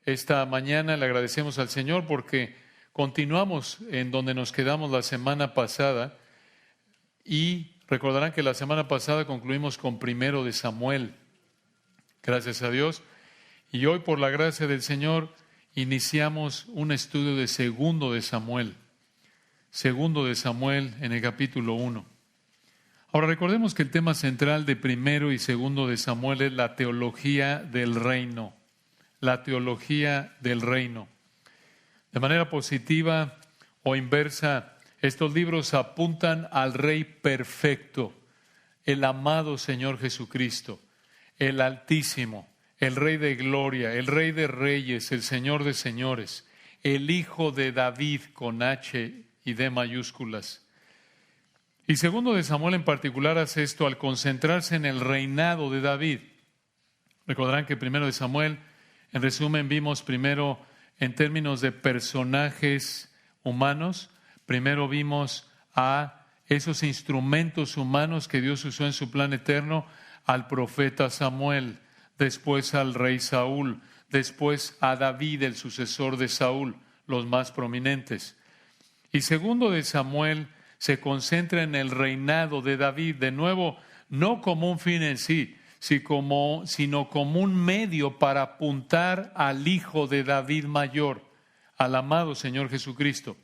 esta mañana le agradecemos al Señor porque continuamos en donde nos quedamos la semana pasada y recordarán que la semana pasada concluimos con 1 de Samuel. Gracias a Dios. Y hoy, por la gracia del Señor, iniciamos un estudio de 2 de Samuel. 2 de Samuel en el capítulo 1. Ahora recordemos que el tema central de 1 y 2 de Samuel es la teología del reino. La teología del reino. De manera positiva o inversa, estos libros apuntan al Rey perfecto, el amado Señor Jesucristo, el Altísimo, el Rey de gloria, el Rey de reyes, el Señor de señores, el Hijo de David con H y D mayúsculas. Y 2 de Samuel en particular hace esto al concentrarse en el reinado de David. Recordarán que 1 de Samuel, en resumen, vimos primero en términos de personajes humanos. Primero vimos a esos instrumentos humanos que Dios usó en su plan eterno, al profeta Samuel, después al rey Saúl, después a David, el sucesor de Saúl, los más prominentes. Y 2 de Samuel se concentra en el reinado de David, de nuevo, no como un fin en sí, sino como un medio para apuntar al Hijo de David mayor, al amado Señor Jesucristo.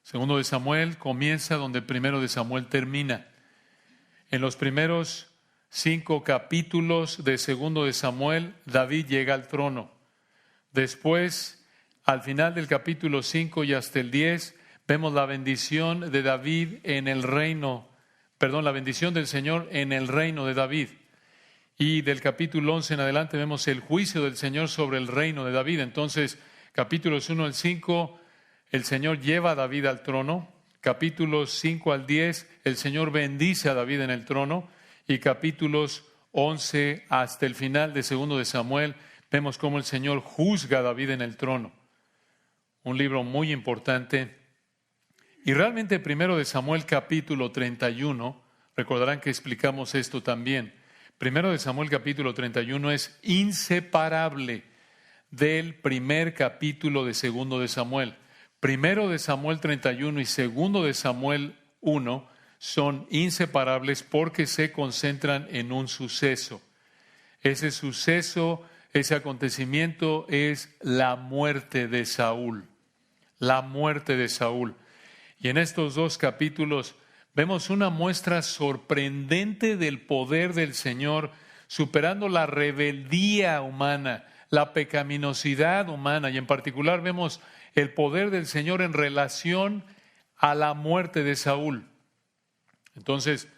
2 de Samuel comienza donde 1 de Samuel termina. En los primeros 5 capítulos de 2 de Samuel, David llega al trono. Después, al final del capítulo 5 y hasta el 10, vemos la bendición de David en el reino, la bendición del Señor en el reino de David. Y del capítulo 11 en adelante vemos el juicio del Señor sobre el reino de David. Entonces, capítulos 1 al 5, el Señor lleva a David al trono. Capítulos 5 al 10, el Señor bendice a David en el trono. Y capítulos 11 hasta el final de 2 de Samuel, vemos cómo el Señor juzga a David en el trono. Un libro muy importante. Y realmente 1 de Samuel capítulo 31, recordarán que explicamos esto también. 1 de Samuel capítulo 31 es inseparable del primer capítulo de 2 de Samuel. 1 de Samuel 31 y 2 de Samuel 1 son inseparables porque se concentran en un suceso. Ese suceso, ese acontecimiento es la muerte de Saúl. La muerte de Saúl. Y en estos 2 capítulos vemos una muestra sorprendente del poder del Señor, superando la rebeldía humana, la pecaminosidad humana, y en particular vemos el poder del Señor en relación a la muerte de Saúl. Entonces,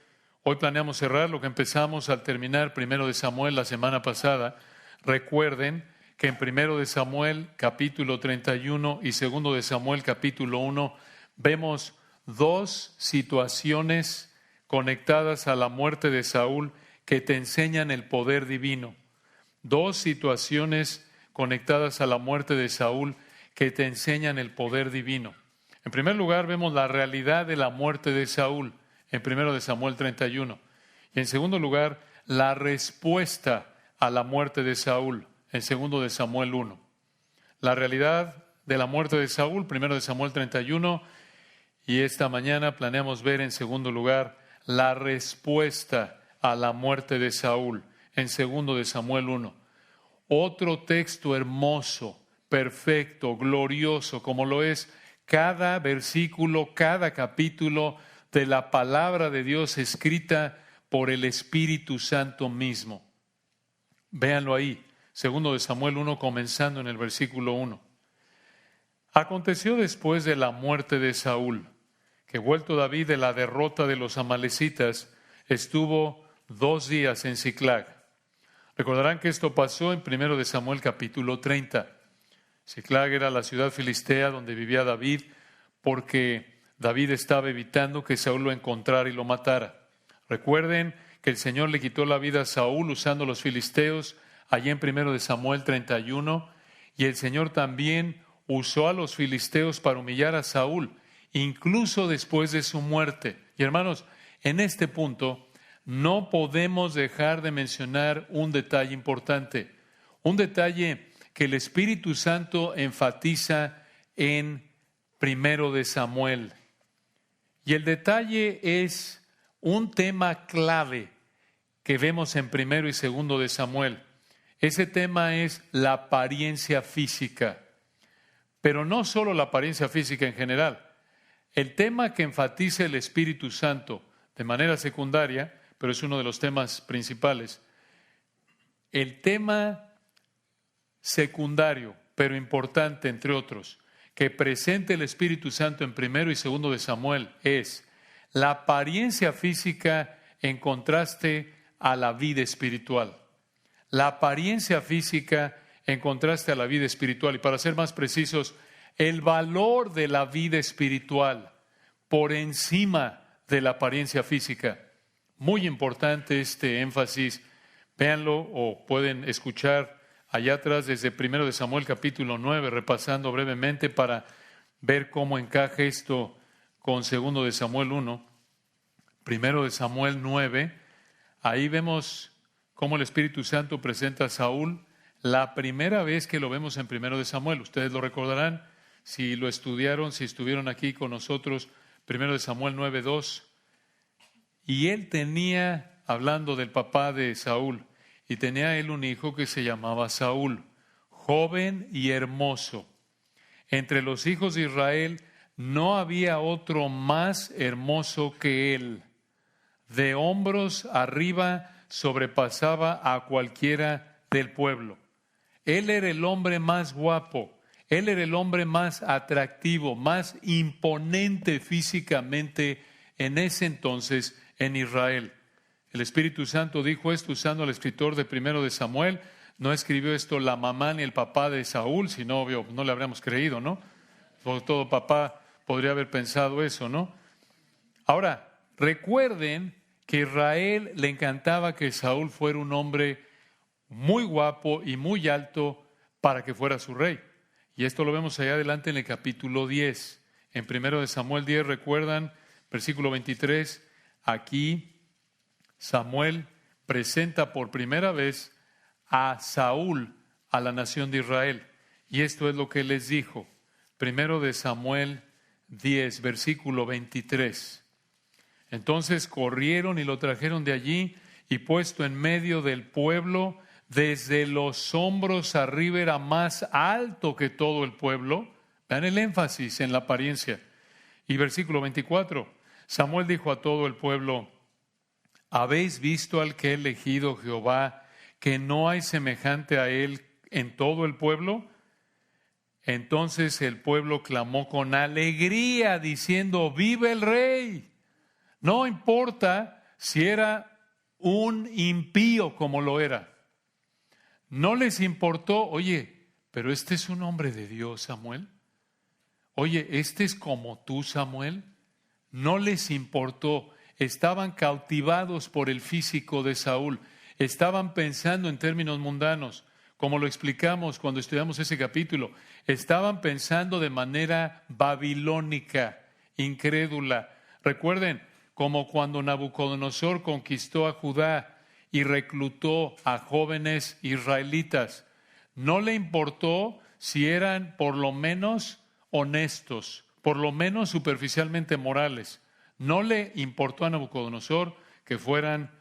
hoy planeamos cerrar lo que empezamos al terminar 1 de Samuel la semana pasada. Recuerden que en 1 de Samuel capítulo 31 y 2 de Samuel capítulo 1 vemos 2 situaciones conectadas a la muerte de Saúl que te enseñan el poder divino. 2 situaciones conectadas a la muerte de Saúl que te enseñan el poder divino. En primer lugar, vemos la realidad de la muerte de Saúl en 1 de Samuel 31. Y en segundo lugar, la respuesta a la muerte de Saúl en 2 de Samuel 1. La realidad de la muerte de Saúl, 1 de Samuel 31. Y esta mañana planeamos ver en segundo lugar la respuesta a la muerte de Saúl en 2 de Samuel 1. Otro texto hermoso, perfecto, glorioso, como lo es cada versículo, cada capítulo de la palabra de Dios escrita por el Espíritu Santo mismo. Véanlo ahí, 2 de Samuel 1, comenzando en el versículo 1. Aconteció después de la muerte de Saúl, que vuelto David de la derrota de los amalecitas, estuvo 2 días en Siclag. Recordarán que esto pasó en 1 de Samuel capítulo 30. Siclag era la ciudad filistea donde vivía David, porque David estaba evitando que Saúl lo encontrara y lo matara. Recuerden que el Señor le quitó la vida a Saúl usando los filisteos allí en 1 de Samuel 31, y el Señor también usó a los filisteos para humillar a Saúl, incluso después de su muerte. Y hermanos, en este punto no podemos dejar de mencionar un detalle importante, un detalle que el Espíritu Santo enfatiza en 1 de Samuel. Y el detalle es un tema clave que vemos en 1 y 2 de Samuel. Ese tema es la apariencia física, pero no solo la apariencia física en general. El tema que enfatiza el Espíritu Santo de manera secundaria, pero es uno de los temas principales. El tema secundario, pero importante entre otros, que presenta el Espíritu Santo en 1 y 2 de Samuel es la apariencia física en contraste a la vida espiritual. La apariencia física en contraste a la vida espiritual. Y para ser más precisos, el valor de la vida espiritual por encima de la apariencia física. Muy importante este énfasis. Véanlo o pueden escuchar allá atrás desde 1 de Samuel capítulo 9, repasando brevemente para ver cómo encaja esto con 2 de Samuel 1. 1 de Samuel 9, ahí vemos cómo el Espíritu Santo presenta a Saúl la primera vez que lo vemos en 1 de Samuel. Ustedes lo recordarán si lo estudiaron, si estuvieron aquí con nosotros, 1 de Samuel 9, 2. Y él tenía, hablando del papá de Saúl, y tenía él un hijo que se llamaba Saúl, joven y hermoso. Entre los hijos de Israel no había otro más hermoso que él. De hombros arriba sobrepasaba a cualquiera del pueblo. Él era el hombre más guapo, él era el hombre más atractivo, más imponente físicamente en ese entonces en Israel. El Espíritu Santo dijo esto usando al escritor de 1 de Samuel. No escribió esto la mamá ni el papá de Saúl, si no, obvio, no le habríamos creído, ¿no? Todo papá podría haber pensado eso, ¿no? Ahora, recuerden que a Israel le encantaba que Saúl fuera un hombre muy guapo y muy alto para que fuera su rey. Y esto lo vemos allá adelante en el capítulo 10. En 1 de Samuel 10, recuerdan, versículo 23, aquí Samuel presenta por primera vez a Saúl a la nación de Israel. Y esto es lo que les dijo. 1 de Samuel 10, versículo 23. Entonces corrieron y lo trajeron de allí y puesto en medio del pueblo, desde los hombros arriba era más alto que todo el pueblo. Vean el énfasis en la apariencia. Y versículo 24. Samuel dijo a todo el pueblo: ¿habéis visto al que ha elegido Jehová, que no hay semejante a él en todo el pueblo? Entonces el pueblo clamó con alegría, diciendo: ¡vive el rey! No importa si era un impío como lo era. No les importó, oye, pero este es un hombre de Dios, Samuel. Oye, este es como tú, Samuel. No les importó. Estaban cautivados por el físico de Saúl. Estaban pensando en términos mundanos, como lo explicamos cuando estudiamos ese capítulo. Estaban pensando de manera babilónica, incrédula. Recuerden, como cuando Nabucodonosor conquistó a Judá y reclutó a jóvenes israelitas. No le importó si eran por lo menos honestos, por lo menos superficialmente morales. No le importó a Nabucodonosor que fueran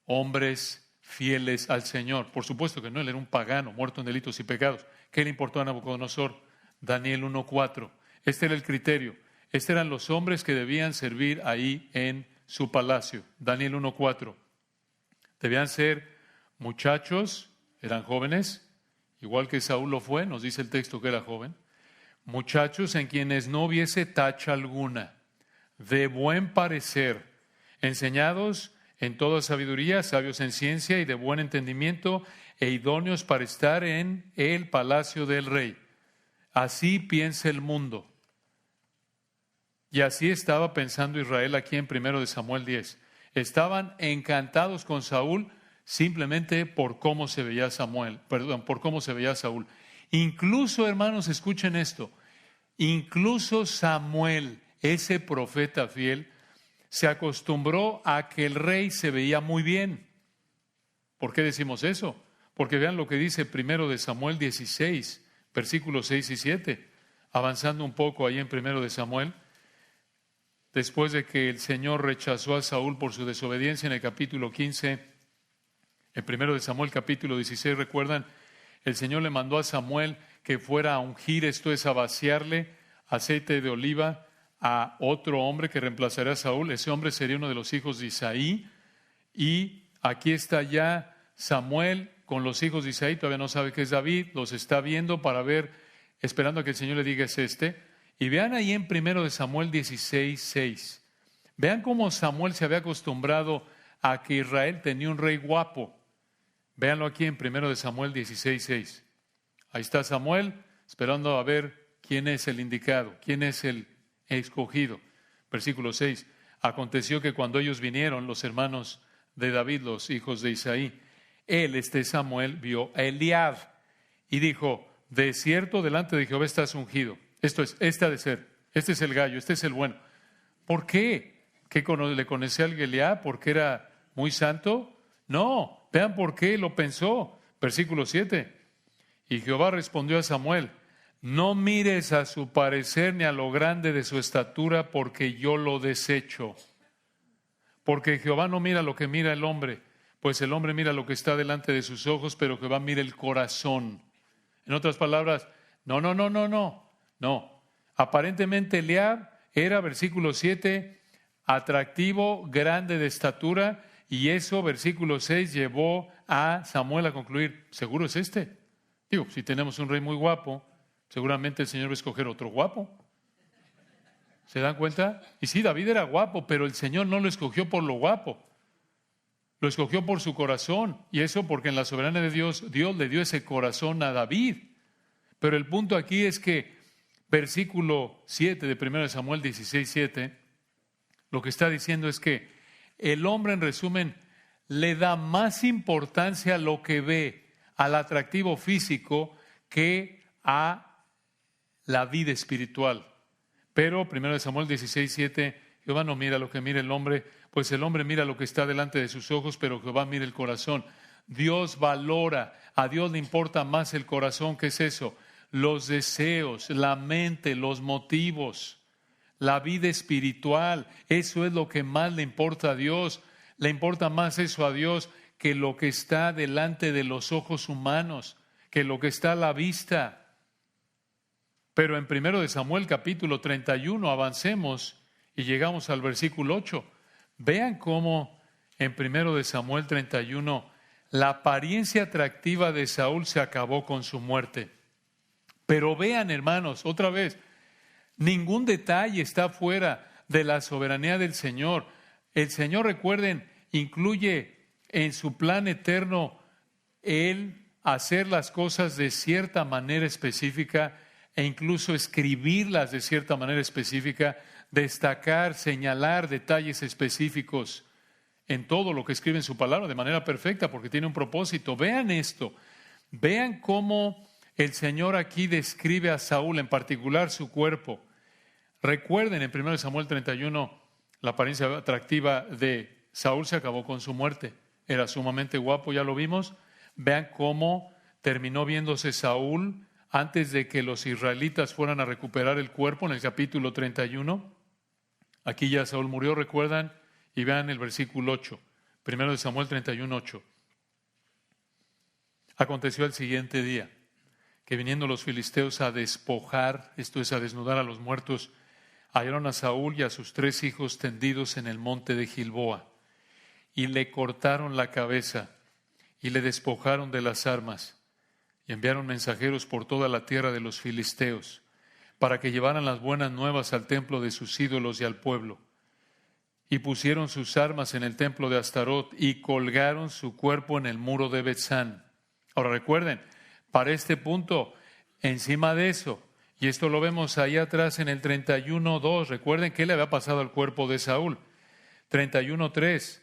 hombres fieles al Señor. Por supuesto que no, él era un pagano, muerto en delitos y pecados. ¿Qué le importó a Nabucodonosor? Daniel 1:4. Este era el criterio. Estos eran los hombres que debían servir ahí en su palacio. Daniel 1:4. Debían ser muchachos, eran jóvenes, igual que Saúl lo fue, nos dice el texto que era joven. Muchachos en quienes no hubiese tacha alguna, de buen parecer, enseñados en toda sabiduría, sabios en ciencia y de buen entendimiento, e idóneos para estar en el palacio del rey. Así piensa el mundo. Y así estaba pensando Israel aquí en 1 de Samuel 10. Estaban encantados con Saúl simplemente por cómo se veía por cómo se veía Saúl. Incluso, hermanos, escuchen esto, incluso Samuel, ese profeta fiel, se acostumbró a que el rey se veía muy bien. ¿Por qué decimos eso? Porque vean lo que dice primero de Samuel 16, versículos 6 y 7. Avanzando un poco ahí en primero de Samuel, después de que el Señor rechazó a Saúl por su desobediencia en el capítulo 15, en primero de Samuel capítulo 16, recuerdan, el Señor le mandó a Samuel que fuera a ungir, esto es, a vaciarle aceite de oliva a otro hombre que reemplazaría a Saúl. Ese hombre sería uno de los hijos de Isaí. Y aquí está ya Samuel con los hijos de Isaí, todavía no sabe que es David, los está viendo para ver, esperando a que el Señor le diga es este. Y vean ahí en primero de Samuel 16, 6. Vean cómo Samuel se había acostumbrado a que Israel tenía un rey guapo. Véanlo aquí en primero de Samuel 16, 6. Ahí está Samuel esperando a ver quién es el indicado, quién es el escogido. Versículo 6. Aconteció que cuando ellos vinieron, los hermanos de David, los hijos de Isaí, Samuel, vio a Eliab y dijo, de cierto delante de Jehová estás ungido. Esto es, este ha de ser, este es el gallo, este es el bueno. ¿Por qué? ¿Que le conocía al Eliab? ¿Porque era muy santo? No, vean por qué lo pensó. Versículo 7. Y Jehová respondió a Samuel, no mires a su parecer ni a lo grande de su estatura, porque yo lo desecho. Porque Jehová no mira lo que mira el hombre, pues el hombre mira lo que está delante de sus ojos, pero Jehová mira el corazón. En otras palabras, no. Aparentemente Eliab era, versículo 7, atractivo, grande de estatura, y eso, versículo 6, llevó a Samuel a concluir, seguro es este. Digo, si tenemos un rey muy guapo, seguramente el Señor va a escoger otro guapo. ¿Se dan cuenta? Y sí, David era guapo, pero el Señor no lo escogió por lo guapo. Lo escogió por su corazón. Y eso porque en la soberanía de Dios, Dios le dio ese corazón a David. Pero el punto aquí es que versículo 7 de 1 Samuel 16, 7, lo que está diciendo es que el hombre, en resumen, le da más importancia a lo que ve, al atractivo físico, que a la vida espiritual. Pero 1 Samuel 16, 7, Jehová no mira lo que mira el hombre, pues el hombre mira lo que está delante de sus ojos, pero Jehová mira el corazón. Dios valora, a Dios le importa más el corazón. ¿Qué es eso? Los deseos, la mente, los motivos, la vida espiritual. Eso es lo que más le importa a Dios. Le importa más eso a Dios que lo que está delante de los ojos humanos, que lo que está a la vista. Pero en 1 Samuel capítulo 31 avancemos y llegamos al versículo 8. Vean cómo en 1 Samuel 31 la apariencia atractiva de Saúl se acabó con su muerte. Pero vean, hermanos, otra vez, ningún detalle está fuera de la soberanía del Señor. El Señor, recuerden, incluye en su plan eterno el hacer las cosas de cierta manera específica e incluso escribirlas de cierta manera específica, destacar, señalar detalles específicos en todo lo que escribe en su palabra de manera perfecta, porque tiene un propósito. Vean esto, vean cómo el Señor aquí describe a Saúl, en particular su cuerpo. Recuerden, en 1 Samuel 31, la apariencia atractiva de Saúl se acabó con su muerte. Era sumamente guapo, ya lo vimos. Vean cómo terminó viéndose Saúl antes de que los israelitas fueran a recuperar el cuerpo en el capítulo 31. Aquí ya Saúl murió, recuerdan, y vean el versículo 8, 1 Samuel 31, 8. Aconteció el siguiente día, que viniendo los filisteos a despojar, esto es, a desnudar a los muertos, hallaron a Saúl y a sus 3 hijos tendidos en el monte de Gilboa, y le cortaron la cabeza, y le despojaron de las armas, y enviaron mensajeros por toda la tierra de los filisteos, para que llevaran las buenas nuevas al templo de sus ídolos y al pueblo. Y pusieron sus armas en el templo de Astarot, y colgaron su cuerpo en el muro de Betzán. Ahora recuerden, para este punto, encima de eso, y esto lo vemos ahí atrás en el 31:2, recuerden qué le había pasado al cuerpo de Saúl. 31:3,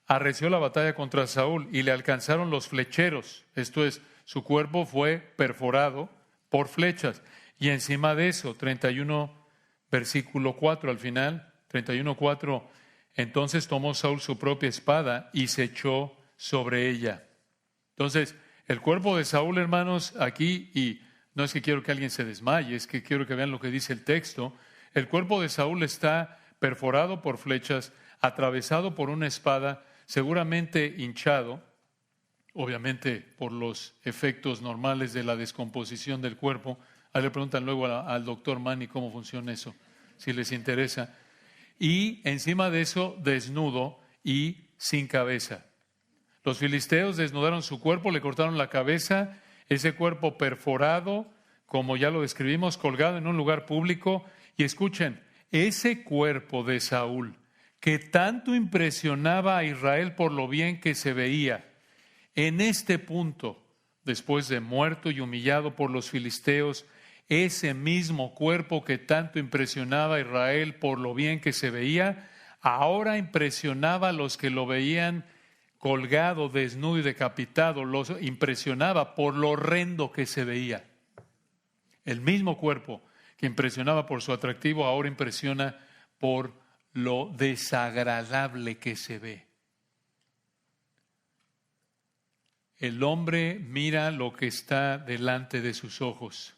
arreció la batalla contra Saúl y le alcanzaron los flecheros, esto es, su cuerpo fue perforado por flechas. Y encima de eso, 31, versículo 4 al final, 31:4, entonces tomó Saúl su propia espada y se echó sobre ella. Entonces, el cuerpo de Saúl, hermanos, aquí, y no es que quiero que alguien se desmaye, es que quiero que vean lo que dice el texto. El cuerpo de Saúl está perforado por flechas, atravesado por una espada, seguramente hinchado, obviamente por los efectos normales de la descomposición del cuerpo. Ahí le preguntan luego al doctor Manny cómo funciona eso, si les interesa. Y encima de eso, desnudo y sin cabeza. Los filisteos desnudaron su cuerpo, le cortaron la cabeza, ese cuerpo perforado, como ya lo describimos, colgado en un lugar público. Y escuchen, ese cuerpo de Saúl, que tanto impresionaba a Israel por lo bien que se veía, en este punto, después de muerto y humillado por los filisteos, ese mismo cuerpo que tanto impresionaba a Israel por lo bien que se veía, ahora impresionaba a los que lo veían colgado, desnudo y decapitado, los impresionaba por lo horrendo que se veía. El mismo cuerpo que impresionaba por su atractivo, ahora impresiona por lo desagradable que se ve. El hombre mira lo que está delante de sus ojos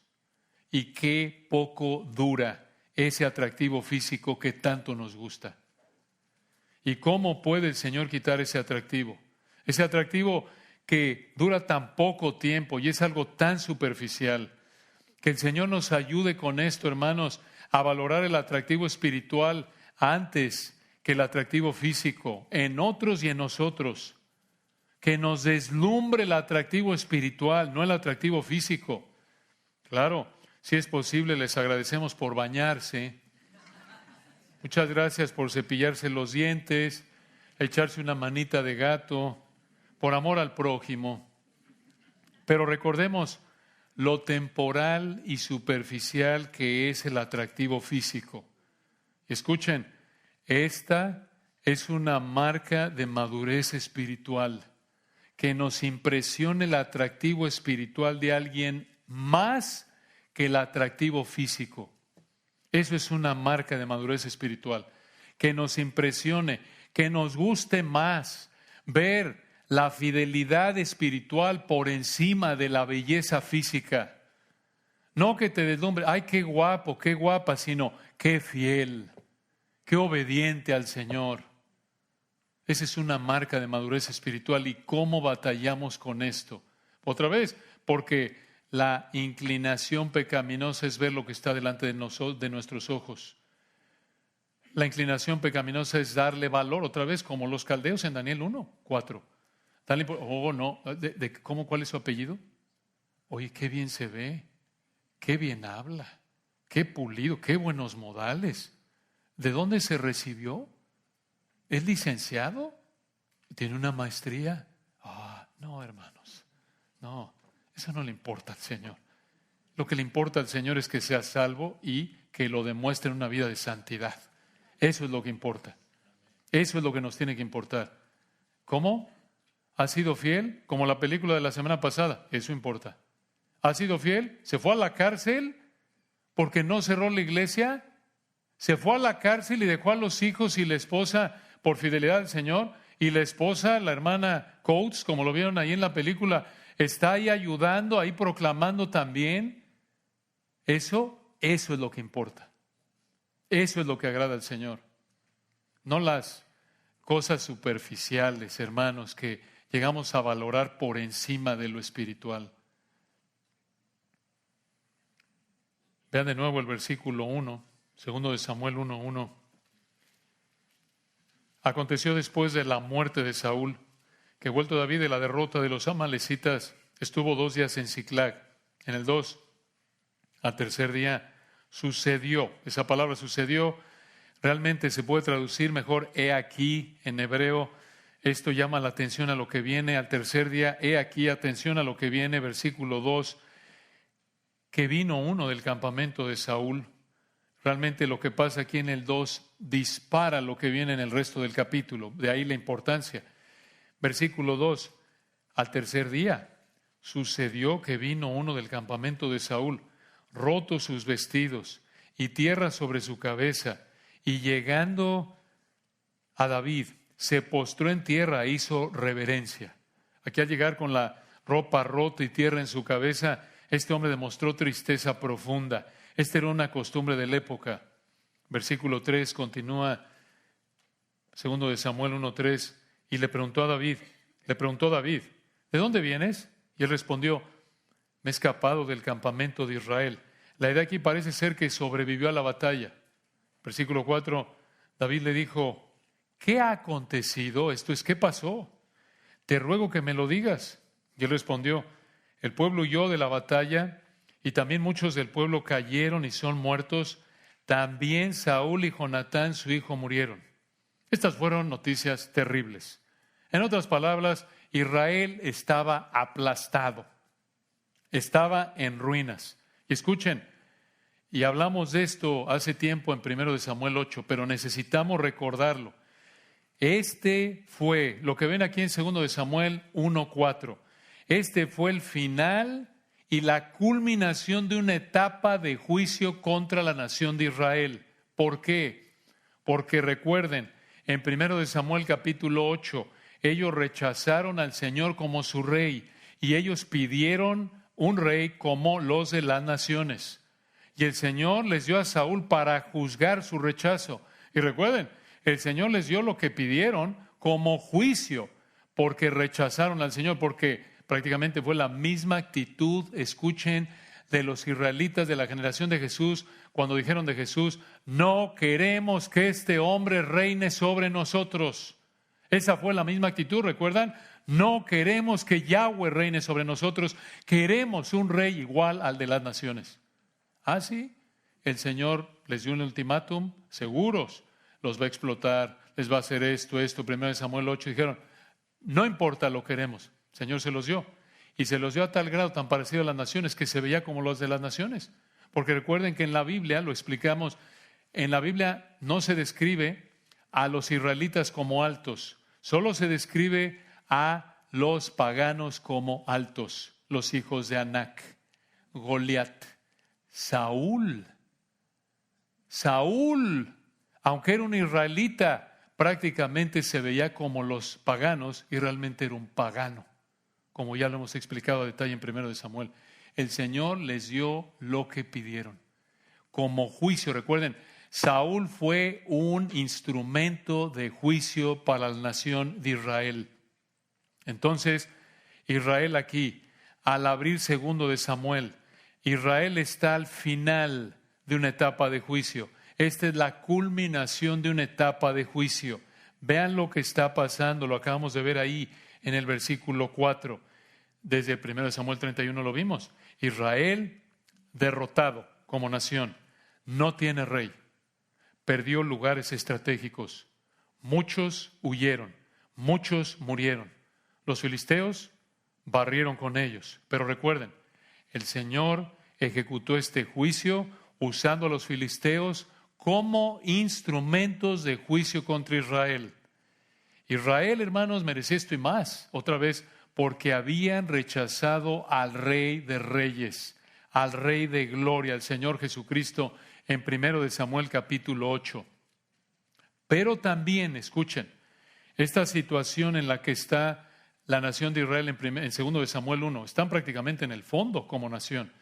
y qué poco dura ese atractivo físico que tanto nos gusta. ¿Y cómo puede el Señor quitar ese atractivo? Ese atractivo que dura tan poco tiempo y es algo tan superficial. Que el Señor nos ayude con esto, hermanos, a valorar el atractivo espiritual antes que el atractivo físico, en otros y en nosotros. Que nos deslumbre el atractivo espiritual, no el atractivo físico. Claro, si es posible, les agradecemos por bañarse. Muchas gracias por cepillarse los dientes, echarse una manita de gato, por amor al prójimo. Pero recordemos lo temporal y superficial que es el atractivo físico. Escuchen, esta es una marca de madurez espiritual, que nos impresione el atractivo espiritual de alguien más que el atractivo físico. Eso es una marca de madurez espiritual, que nos impresione, que nos guste más ver la fidelidad espiritual por encima de la belleza física. No que te deslumbre, ay, qué guapo, qué guapa, sino qué fiel, qué obediente al Señor. Esa es una marca de madurez espiritual. ¿Y cómo batallamos con esto? Otra vez, porque la inclinación pecaminosa es ver lo que está delante de nuestros ojos. La inclinación pecaminosa es darle valor, otra vez, como los caldeos en Daniel 1:4. Oh, no, ¿cuál es su apellido? Oye, qué bien se ve, qué bien habla, qué pulido, qué buenos modales. ¿De dónde se recibió? ¿Es licenciado? ¿Tiene una maestría? No, hermanos, no, eso no le importa al Señor. Lo que le importa al Señor es que sea salvo y que lo demuestre en una vida de santidad. Eso es lo que importa. Eso es lo que nos tiene que importar. ¿Cómo? ¿Ha sido fiel? Como la película de la semana pasada. Eso importa. ¿Ha sido fiel? ¿Se fue a la cárcel porque no cerró la iglesia? ¿Se fue a la cárcel y dejó a los hijos y la esposa por fidelidad al Señor? Y la esposa, la hermana Coates, como lo vieron ahí en la película, está ahí ayudando, ahí proclamando también. Eso es lo que importa. Eso es lo que agrada al Señor. No las cosas superficiales, hermanos, que llegamos a valorar por encima de lo espiritual. Vean de nuevo el versículo 1, 2 de Samuel 1:1. Aconteció después de la muerte de Saúl, que vuelto David de la derrota de los amalecitas, estuvo 2 días en Siclag. En el 2, al tercer día, sucedió. Esa palabra sucedió realmente se puede traducir mejor, he aquí, en hebreo. Esto llama la atención a lo que viene al tercer día. He aquí, atención a lo que viene, versículo 2, que vino uno del campamento de Saúl. Realmente lo que pasa aquí en el 2 dispara lo que viene en el resto del capítulo. De ahí la importancia. Versículo 2, al tercer día sucedió que vino uno del campamento de Saúl, rotos sus vestidos y tierra sobre su cabeza, y llegando a David, se postró en tierra e hizo reverencia. Aquí al llegar con la ropa rota y tierra en su cabeza, este hombre demostró tristeza profunda. Esta era una costumbre de la época. Versículo 3 continúa, 2 de Samuel 1:3, y le preguntó David, ¿de dónde vienes? Y él respondió, me he escapado del campamento de Israel. La idea aquí parece ser que sobrevivió a la batalla. Versículo 4, David le dijo, ¿qué ha acontecido? Esto es, ¿qué pasó? Te ruego que me lo digas. Y él respondió, el pueblo huyó de la batalla y también muchos del pueblo cayeron y son muertos. También Saúl y Jonatán, su hijo, murieron. Estas fueron noticias terribles. En otras palabras, Israel estaba aplastado, estaba en ruinas. Y escuchen, y hablamos de esto hace tiempo en 1 de Samuel 8, pero necesitamos recordarlo. Este fue, lo que ven aquí en 2 de Samuel 1:4, este fue el final y la culminación de una etapa de juicio contra la nación de Israel. ¿Por qué? Porque recuerden, en 1 de Samuel capítulo 8, ellos rechazaron al Señor como su rey y ellos pidieron un rey como los de las naciones. Y el Señor les dio a Saúl para juzgar su rechazo. Y recuerden, el Señor les dio lo que pidieron como juicio porque rechazaron al Señor, porque prácticamente fue la misma actitud, escuchen, de los israelitas de la generación de Jesús cuando dijeron de Jesús, no queremos que este hombre reine sobre nosotros. Esa fue la misma actitud, ¿recuerdan? No queremos que Yahweh reine sobre nosotros, queremos un rey igual al de las naciones. Ah, sí, el Señor les dio un ultimátum, seguros, los va a explotar, les va a hacer esto, 1 Samuel 8, dijeron, no importa, lo queremos. El Señor se los dio. Y se los dio a tal grado tan parecido a las naciones que se veía como los de las naciones. Porque recuerden que en la Biblia, lo explicamos, en la Biblia no se describe a los israelitas como altos, solo se describe a los paganos como altos, los hijos de Anac, Goliat, Saúl, aunque era un israelita, prácticamente se veía como los paganos y realmente era un pagano, como ya lo hemos explicado a detalle en 1 de Samuel. El Señor les dio lo que pidieron como juicio. Recuerden, Saúl fue un instrumento de juicio para la nación de Israel. Entonces, Israel aquí, al abrir 2 de Samuel, Israel está al final de una etapa de juicio. Esta es la culminación de una etapa de juicio. Vean lo que está pasando, lo acabamos de ver ahí en el versículo 4. Desde 1 Samuel 31 lo vimos. Israel derrotado como nación, no tiene rey, perdió lugares estratégicos, muchos huyeron, muchos murieron. Los filisteos barrieron con ellos, pero recuerden, el Señor ejecutó este juicio usando a los filisteos como instrumentos de juicio contra Israel. Israel, hermanos, merecía esto y más, otra vez, porque habían rechazado al Rey de Reyes, al Rey de Gloria, al Señor Jesucristo, en 1 de Samuel capítulo 8. Pero también, escuchen, esta situación en la que está la nación de Israel en 2 de Samuel 1, están prácticamente en el fondo como nación.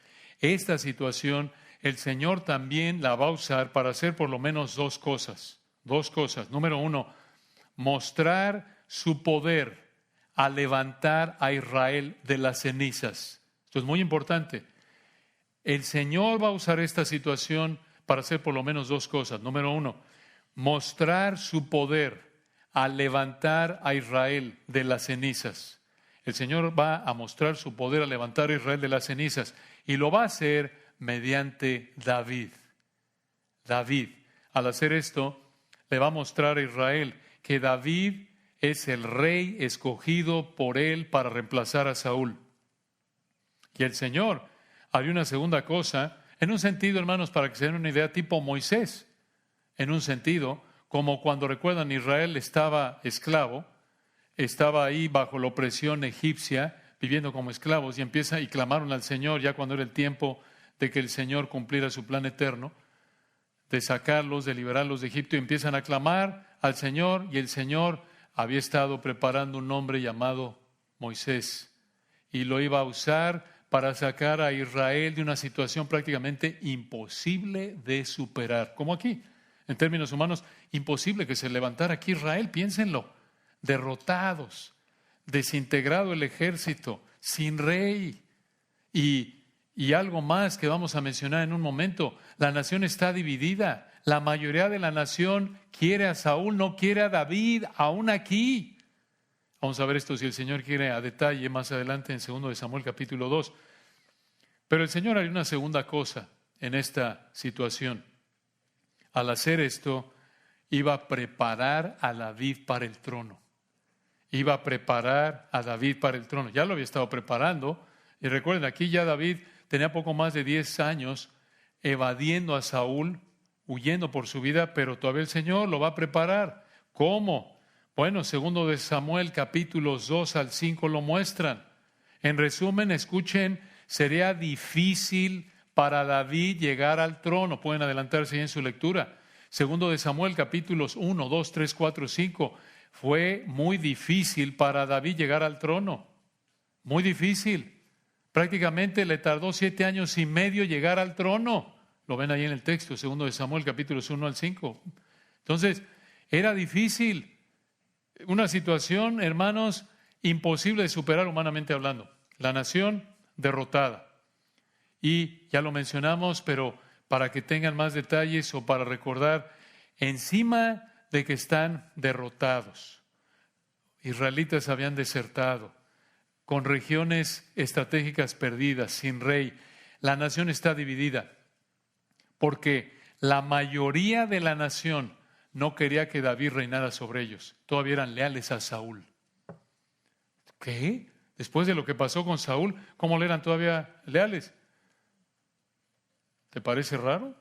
Esta situación el Señor también la va a usar para hacer por lo menos dos cosas. Número 1, mostrar su poder a levantar a Israel de las cenizas. Esto es muy importante. El Señor va a usar esta situación para hacer por lo menos dos cosas. Número 1, mostrar su poder a levantar a Israel de las cenizas. El Señor va a mostrar su poder a levantar a Israel de las cenizas y lo va a hacer mediante David. Al hacer esto, le va a mostrar a Israel que David es el rey escogido por él para reemplazar a Saúl. Y el Señor haría una segunda cosa, en un sentido, hermanos, para que se den una idea, tipo Moisés. En un sentido, como cuando recuerdan, Israel estaba esclavo, estaba ahí bajo la opresión egipcia, viviendo como esclavos, y clamaron al Señor ya cuando era el tiempo de que el Señor cumpliera su plan eterno, de sacarlos, de liberarlos de Egipto, y empiezan a clamar al Señor, y el Señor había estado preparando un hombre llamado Moisés, y lo iba a usar para sacar a Israel de una situación prácticamente imposible de superar. Como aquí, en términos humanos, imposible que se levantara aquí Israel, piénsenlo, derrotados, desintegrado el ejército, sin rey. Y algo más que vamos a mencionar en un momento, la nación está dividida. La mayoría de la nación quiere a Saúl, no quiere a David, aún aquí. Vamos a ver esto si el Señor quiere a detalle más adelante en 2 de Samuel capítulo 2. Pero el Señor haría una segunda cosa en esta situación. Al hacer esto, iba a preparar a David para el trono. Iba a preparar a David para el trono. Ya lo había estado preparando. Y recuerden, aquí ya David tenía poco más de 10 años evadiendo a Saúl, huyendo por su vida, pero todavía el Señor lo va a preparar. ¿Cómo? Bueno, 2 de Samuel, capítulos 2 al 5 lo muestran. En resumen, escuchen, sería difícil para David llegar al trono. Pueden adelantarse ahí en su lectura. 2 de Samuel, capítulos 1, 2, 3, 4, 5. Fue muy difícil para David llegar al trono. Muy difícil. Prácticamente le tardó 7 años y medio llegar al trono. Lo ven ahí en el texto, 2 de Samuel, capítulos 1 al 5. Entonces, era difícil. Una situación, hermanos, imposible de superar humanamente hablando. La nación derrotada. Y ya lo mencionamos, pero para que tengan más detalles o para recordar, encima de que están derrotados, israelitas habían desertado, con regiones estratégicas perdidas, sin rey. La nación está dividida porque la mayoría de la nación no quería que David reinara sobre ellos. Todavía eran leales a Saúl. ¿Qué? Después de lo que pasó con Saúl, ¿cómo le eran todavía leales? ¿Te parece raro?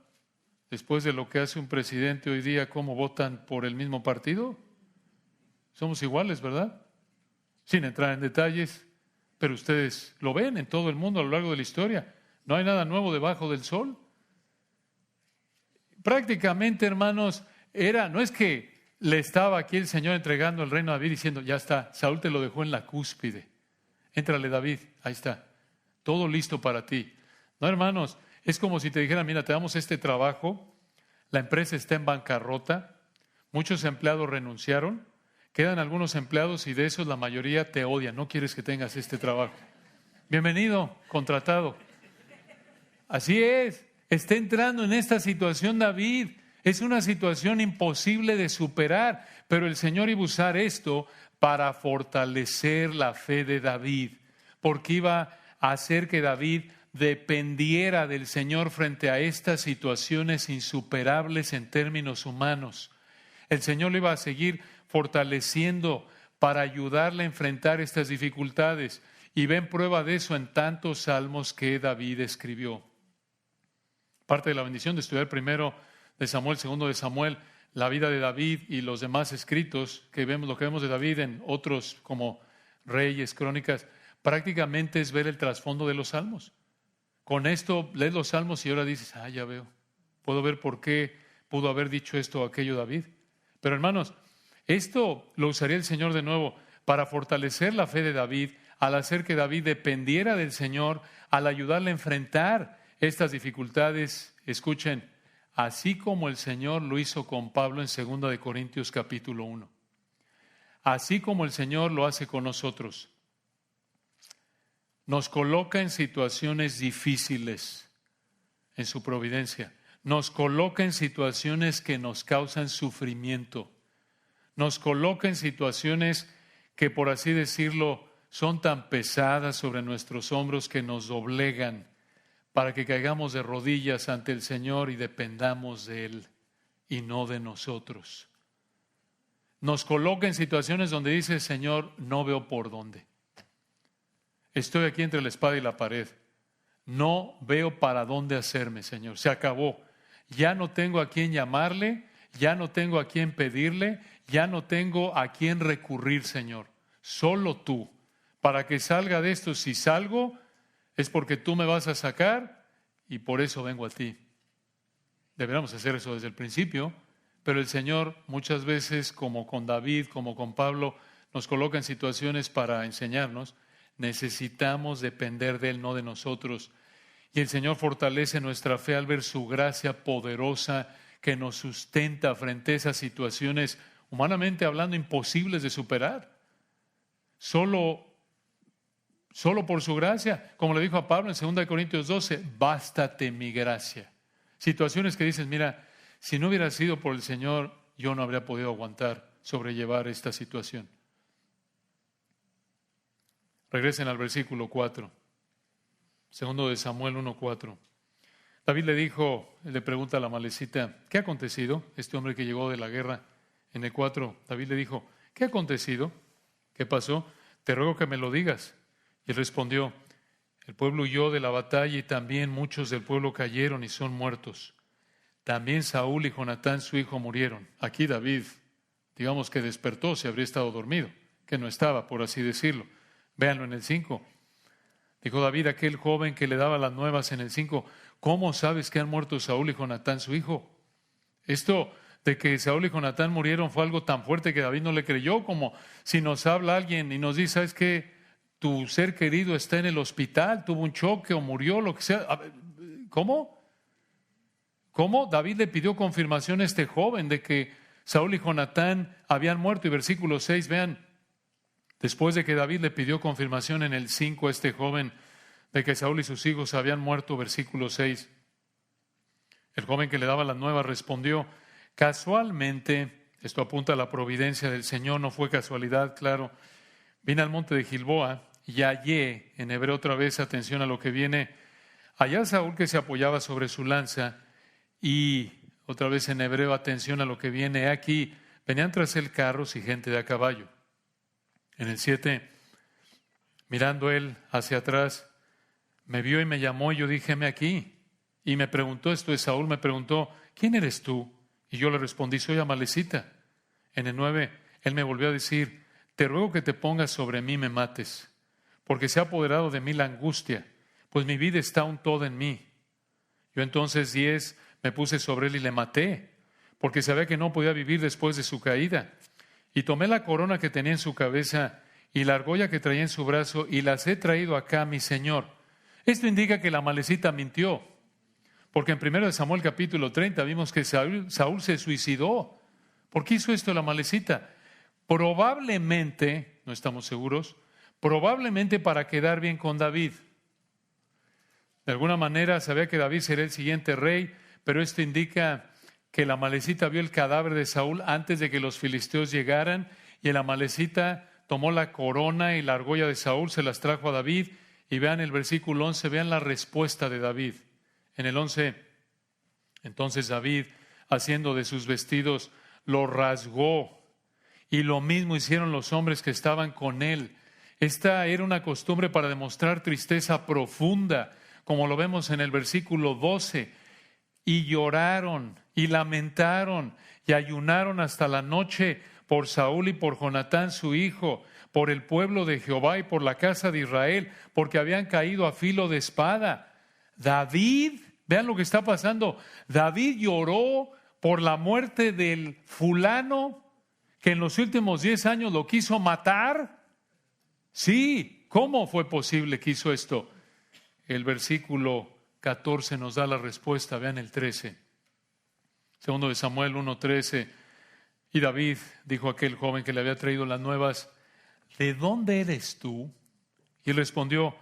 Después de lo que hace un presidente hoy día, ¿cómo votan por el mismo partido? Somos iguales, ¿verdad? Sin entrar en detalles, pero ustedes lo ven en todo el mundo a lo largo de la historia. No hay nada nuevo debajo del sol. Prácticamente, hermanos, no es que le estaba aquí el Señor entregando el reino a David diciendo, ya está, Saúl te lo dejó en la cúspide. Éntrale, David, ahí está, todo listo para ti. No, hermanos, es como si te dijeran, mira, te damos este trabajo, la empresa está en bancarrota, muchos empleados renunciaron, quedan algunos empleados y de esos la mayoría te odian, no quieres que tengas este trabajo. Bienvenido, contratado. Así es, está entrando en esta situación David. Es una situación imposible de superar, pero el Señor iba a usar esto para fortalecer la fe de David, porque iba a hacer que David dependiera del Señor frente a estas situaciones insuperables en términos humanos. El Señor lo iba a seguir fortaleciendo para ayudarle a enfrentar estas dificultades. Y ven prueba de eso en tantos salmos que David escribió. Parte de la bendición de estudiar primero de Samuel, 2 de Samuel, la vida de David y los demás escritos que vemos, lo que vemos de David en otros como Reyes, Crónicas, prácticamente es ver el trasfondo de los salmos. Con esto lees los salmos y ahora dices, ya veo, puedo ver por qué pudo haber dicho esto o aquello David. Pero hermanos, esto lo usaría el Señor de nuevo para fortalecer la fe de David, al hacer que David dependiera del Señor, al ayudarle a enfrentar estas dificultades. Escuchen, así como el Señor lo hizo con Pablo en 2 de Corintios capítulo 1. Así como el Señor lo hace con nosotros. Nos coloca en situaciones difíciles en su providencia. Nos coloca en situaciones que nos causan sufrimiento. Nos coloca en situaciones que, por así decirlo, son tan pesadas sobre nuestros hombros que nos doblegan para que caigamos de rodillas ante el Señor y dependamos de Él y no de nosotros. Nos coloca en situaciones donde dice, Señor, no veo por dónde. Estoy aquí entre la espada y la pared. No veo para dónde hacerme, Señor. Se acabó. Ya no tengo a quién llamarle, ya no tengo a quién pedirle, ya no tengo a quién recurrir, Señor. Solo tú. Para que salga de esto, si salgo, es porque tú me vas a sacar y por eso vengo a ti. Deberíamos hacer eso desde el principio, pero el Señor muchas veces, como con David, como con Pablo, nos coloca en situaciones para enseñarnos. Necesitamos depender de Él, no de nosotros. Y el Señor fortalece nuestra fe al ver su gracia poderosa que nos sustenta frente a esas situaciones, humanamente hablando, imposibles de superar. Solo por su gracia, como le dijo a Pablo en 2 Corintios 12, bástate mi gracia. Situaciones que dices, mira, si no hubiera sido por el Señor, yo no habría podido aguantar, sobrellevar esta situación. Regresen al versículo 4, 2 Samuel 1:4. David le pregunta a la Amalecita, ¿qué ha acontecido? Este hombre que llegó de la guerra. En el 4, David le dijo, ¿qué ha acontecido? ¿Qué pasó? Te ruego que me lo digas. Y él respondió, el pueblo huyó de la batalla y también muchos del pueblo cayeron y son muertos. También Saúl y Jonatán su hijo murieron. Aquí David, digamos que despertó, si habría estado dormido, que no estaba, por así decirlo. Véanlo en el 5. Dijo David a aquel joven que le daba las nuevas en el 5, ¿cómo sabes que han muerto Saúl y Jonatán su hijo? Esto de que Saúl y Jonatán murieron fue algo tan fuerte que David no le creyó, como si nos habla alguien y nos dice, ¿sabes qué? Tu ser querido está en el hospital, tuvo un choque o murió, lo que sea. ¿Cómo? ¿Cómo? David le pidió confirmación a este joven de que Saúl y Jonatán habían muerto. Y versículo 6, vean, después de que David le pidió confirmación en el 5 a este joven de que Saúl y sus hijos habían muerto, versículo 6, el joven que le daba las nuevas respondió, casualmente, esto apunta a la providencia del Señor, no fue casualidad, claro, vine al monte de Gilboa y hallé, en hebreo otra vez, atención a lo que viene, allá Saúl que se apoyaba sobre su lanza y otra vez en hebreo, atención a lo que viene, aquí venían tras él carros y gente de a caballo. En el 7, mirando él hacia atrás, me vio y me llamó y yo dije, heme aquí. Y me preguntó, esto es Saúl, me preguntó, ¿quién eres tú? Y yo le respondí, soy Amalecita. En el 9, él me volvió a decir, te ruego que te pongas sobre mí y me mates, porque se ha apoderado de mí la angustia, pues mi vida está aún toda en mí. Yo entonces 10 me puse sobre él y le maté, porque sabía que no podía vivir después de su caída. Y tomé la corona que tenía en su cabeza y la argolla que traía en su brazo y las he traído acá a mi Señor. Esto indica que la Amalecita mintió, porque en 1 Samuel capítulo 30 vimos que Saúl se suicidó. ¿Por qué hizo esto la Amalecita? Probablemente, no estamos seguros, probablemente para quedar bien con David. De alguna manera sabía que David sería el siguiente rey, pero esto indica que la Amalecita vio el cadáver de Saúl antes de que los filisteos llegaran y el Amalecita tomó la corona y la argolla de Saúl, se las trajo a David y vean el versículo 11, vean la respuesta de David. En el 11, entonces David, haciendo de sus vestidos, lo rasgó y lo mismo hicieron los hombres que estaban con él. Esta era una costumbre para demostrar tristeza profunda, como lo vemos en el versículo 12. Y lloraron y lamentaron y ayunaron hasta la noche por Saúl y por Jonatán su hijo, por el pueblo de Jehová y por la casa de Israel, porque habían caído a filo de espada. David, vean lo que está pasando, David lloró por la muerte del fulano que en los últimos 10 años lo quiso matar. Sí, ¿cómo fue posible que hizo esto? El versículo 14 nos da la respuesta, vean el 13. 2 Samuel 1:13. Y David dijo a aquel joven que le había traído las nuevas, ¿de dónde eres tú? Y él respondió,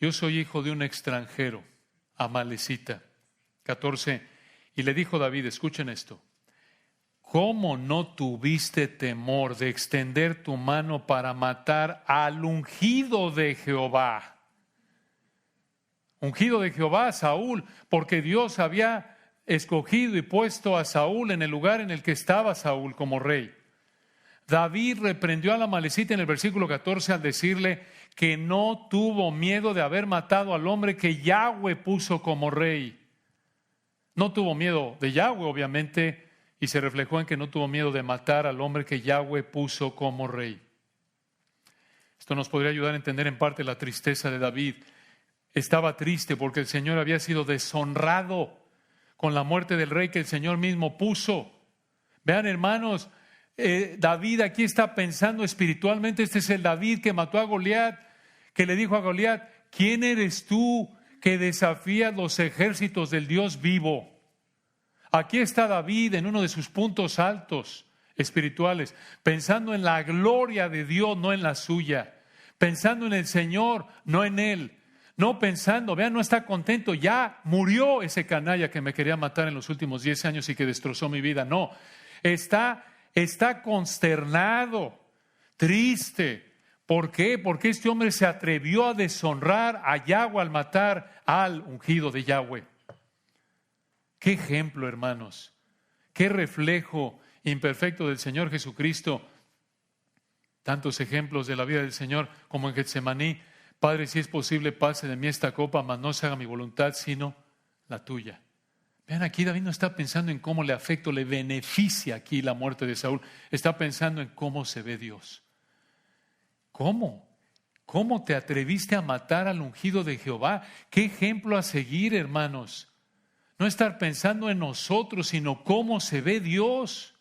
yo soy hijo de un extranjero, Amalecita. 14. Y le dijo David, escuchen esto, ¿cómo no tuviste temor de extender tu mano para matar al ungido de Jehová? Ungido de Jehová, Saúl, porque Dios había escogido y puesto a Saúl en el lugar en el que estaba Saúl como rey. David reprendió a la Amalecita en el versículo 14 al decirle que no tuvo miedo de haber matado al hombre que Yahweh puso como rey. No tuvo miedo de Yahweh, obviamente, y se reflejó en que no tuvo miedo de matar al hombre que Yahweh puso como rey. Esto nos podría ayudar a entender en parte la tristeza de David. Estaba triste porque el Señor había sido deshonrado con la muerte del rey que el Señor mismo puso. Vean, hermanos, David aquí está pensando espiritualmente. Este es el David que mató a Goliat, que le dijo a Goliat: ¿quién eres tú que desafías los ejércitos del Dios vivo? Aquí está David en uno de sus puntos altos espirituales, pensando en la gloria de Dios, no en la suya, pensando en el Señor, no en él, no pensando, vean, no está contento, ya murió ese canalla que me quería matar en los últimos 10 años y que destrozó mi vida. No, está consternado, triste. ¿Por qué? Porque este hombre se atrevió a deshonrar a Yahweh al matar al ungido de Yahweh. Qué ejemplo, hermanos, qué reflejo imperfecto del Señor Jesucristo. Tantos ejemplos de la vida del Señor como en Getsemaní. Padre, si es posible, pase de mí esta copa, mas no se haga mi voluntad, sino la tuya. Vean, aquí David no está pensando en cómo le afecta, le beneficia aquí la muerte de Saúl. Está pensando en cómo se ve Dios. ¿Cómo? ¿Cómo te atreviste a matar al ungido de Jehová? ¿Qué ejemplo a seguir, hermanos? No estar pensando en nosotros, sino cómo se ve Dios.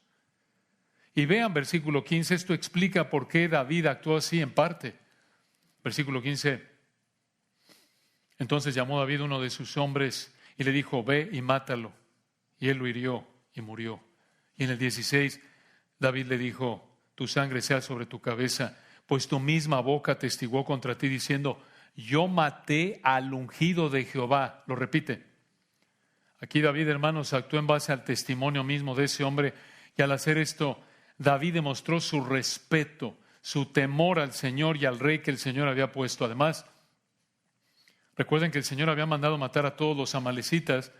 Y vean versículo 15, esto explica por qué David actuó así en parte. Versículo 15, entonces llamó David uno de sus hombres y le dijo: ve y mátalo. Y él lo hirió y murió. Y en el 16, David le dijo: tu sangre sea sobre tu cabeza, pues tu misma boca testiguó contra ti diciendo: yo maté al ungido de Jehová. Lo repite. Aquí David, hermanos, actuó en base al testimonio mismo de ese hombre, y al hacer esto, David demostró su respeto, su temor al Señor y al rey que el Señor había puesto. Además, recuerden que el Señor había mandado matar a todos los amalecitas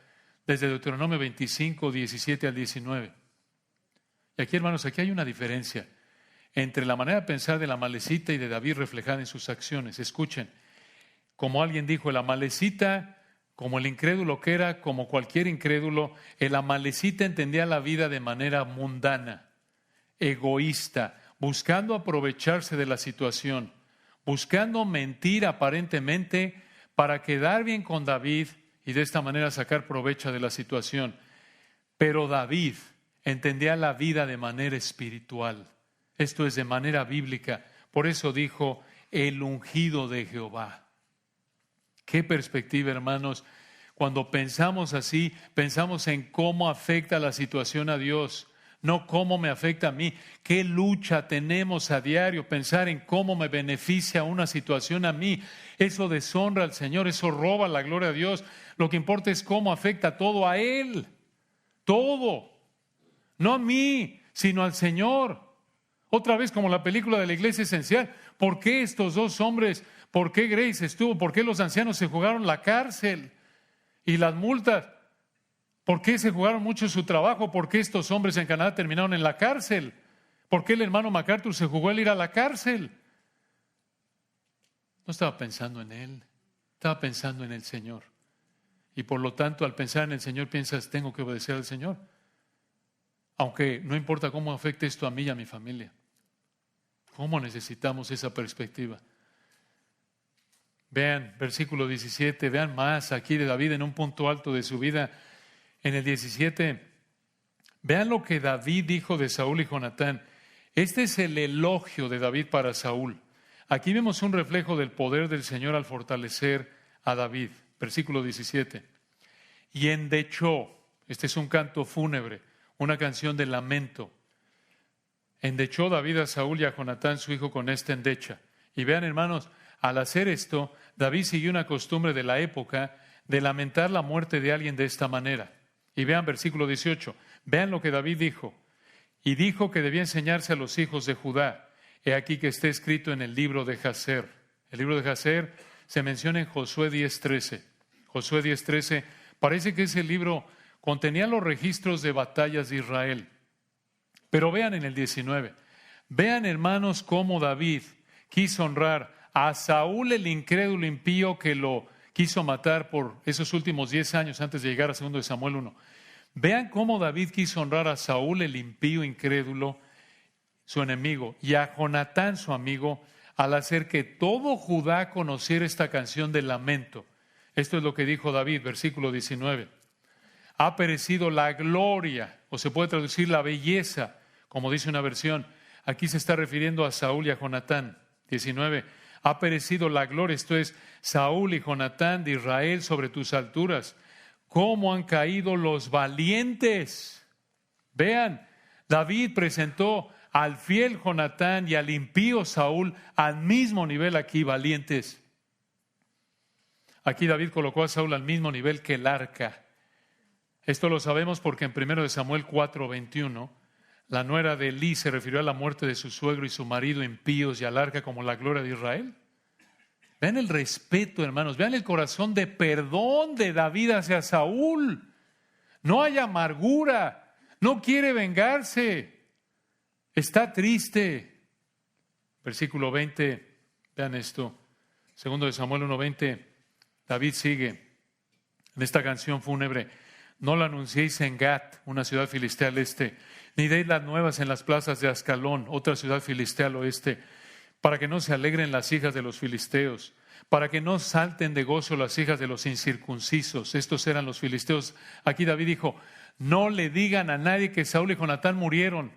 desde Deuteronomio 25, 17 al 19. Y aquí, hermanos, aquí hay una diferencia entre la manera de pensar del amalecita y de David reflejada en sus acciones. Escuchen, como alguien dijo, el amalecita, como el incrédulo que era, como cualquier incrédulo, el amalecita entendía la vida de manera mundana, egoísta, buscando aprovecharse de la situación, buscando mentir aparentemente para quedar bien con David y de esta manera sacar provecho de la situación. Pero David entendía la vida de manera espiritual. Esto es de manera bíblica. Por eso dijo: el ungido de Jehová. Qué perspectiva, hermanos. Cuando pensamos así, pensamos en cómo afecta la situación a Dios, no cómo me afecta a mí. Qué lucha tenemos a diario, pensar en cómo me beneficia una situación a mí. Eso deshonra al Señor, eso roba la gloria a Dios. Lo que importa es cómo afecta todo a Él. Todo. No a mí, sino al Señor. Otra vez, como la película de la Iglesia Esencial, ¿por qué estos dos hombres, por qué Grace estuvo, por qué los ancianos se jugaron la cárcel y las multas? ¿Por qué se jugaron mucho su trabajo? ¿Por qué estos hombres en Canadá terminaron en la cárcel? ¿Por qué el hermano MacArthur se jugó el ir a la cárcel? No estaba pensando en él, estaba pensando en el Señor. Y por lo tanto, al pensar en el Señor, piensas: tengo que obedecer al Señor. Aunque no importa cómo afecte esto a mí y a mi familia. ¿Cómo necesitamos esa perspectiva? Vean, versículo 17, vean más aquí de David en un punto alto de su vida. En el 17, vean lo que David dijo de Saúl y Jonatán. Este es el elogio de David para Saúl. Aquí vemos un reflejo del poder del Señor al fortalecer a David. Versículo 17. Y endechó, este es un canto fúnebre, una canción de lamento. Endechó David a Saúl y a Jonatán su hijo con esta endecha. Y vean, hermanos, al hacer esto, David siguió una costumbre de la época de lamentar la muerte de alguien de esta manera. Y vean versículo 18, vean lo que David dijo. Y dijo que debía enseñarse a los hijos de Judá. He aquí que está escrito en el libro de Jaser. El libro de Jaser se menciona en Josué 10:13. Josué 10:13 parece que ese libro contenía los registros de batallas de Israel. Pero vean en el 19. Vean, hermanos, cómo David quiso honrar a Saúl, el incrédulo impío que lo quiso matar por esos últimos 10 años antes de llegar a 2 de Samuel 1. Vean cómo David quiso honrar a Saúl, el impío incrédulo, su enemigo, y a Jonatán, su amigo, al hacer que todo Judá conociera esta canción de lamento. Esto es lo que dijo David, versículo 19. Ha perecido la gloria, o se puede traducir la belleza, como dice una versión. Aquí se está refiriendo a Saúl y a Jonatán. 19. ha perecido la gloria, esto es, Saúl y Jonatán de Israel sobre tus alturas. ¿Cómo han caído los valientes? Vean, David presentó al fiel Jonatán y al impío Saúl al mismo nivel aquí, valientes. Aquí David colocó a Saúl al mismo nivel que el arca. Esto lo sabemos porque en 1 Samuel 4:21, la nuera de Elí se refirió a la muerte de su suegro y su marido impíos y al arca como la gloria de Israel. Vean el respeto, hermanos, vean el corazón de perdón de David hacia Saúl. No hay amargura, no quiere vengarse, está triste. Versículo 20, vean esto, 2 Samuel 1:20, David sigue en esta canción fúnebre. No la anunciéis en Gat, una ciudad filistea al este, ni deis las nuevas en las plazas de Ascalón, otra ciudad filistea al oeste, para que no se alegren las hijas de los filisteos, para que no salten de gozo las hijas de los incircuncisos. Estos eran los filisteos. Aquí David dijo, no le digan a nadie que Saúl y Jonatán murieron.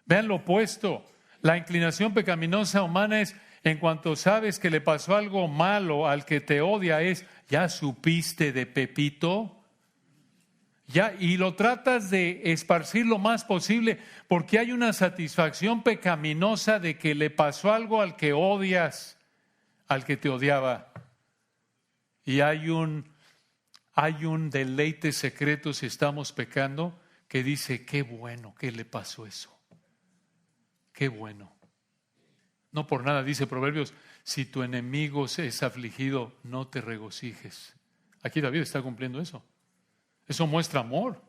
Vean lo opuesto. La inclinación pecaminosa humana es, en cuanto sabes que le pasó algo malo al que te odia, es, ¿ya supiste de Pepito? Ya, y lo tratas de esparcir lo más posible porque hay una satisfacción pecaminosa de que le pasó algo al que odias, al que te odiaba. Y hay un deleite secreto si estamos pecando que dice, qué bueno que le pasó eso. Qué bueno. No por nada dice Proverbios, si tu enemigo es afligido, no te regocijes. Aquí David está cumpliendo eso. Eso muestra amor.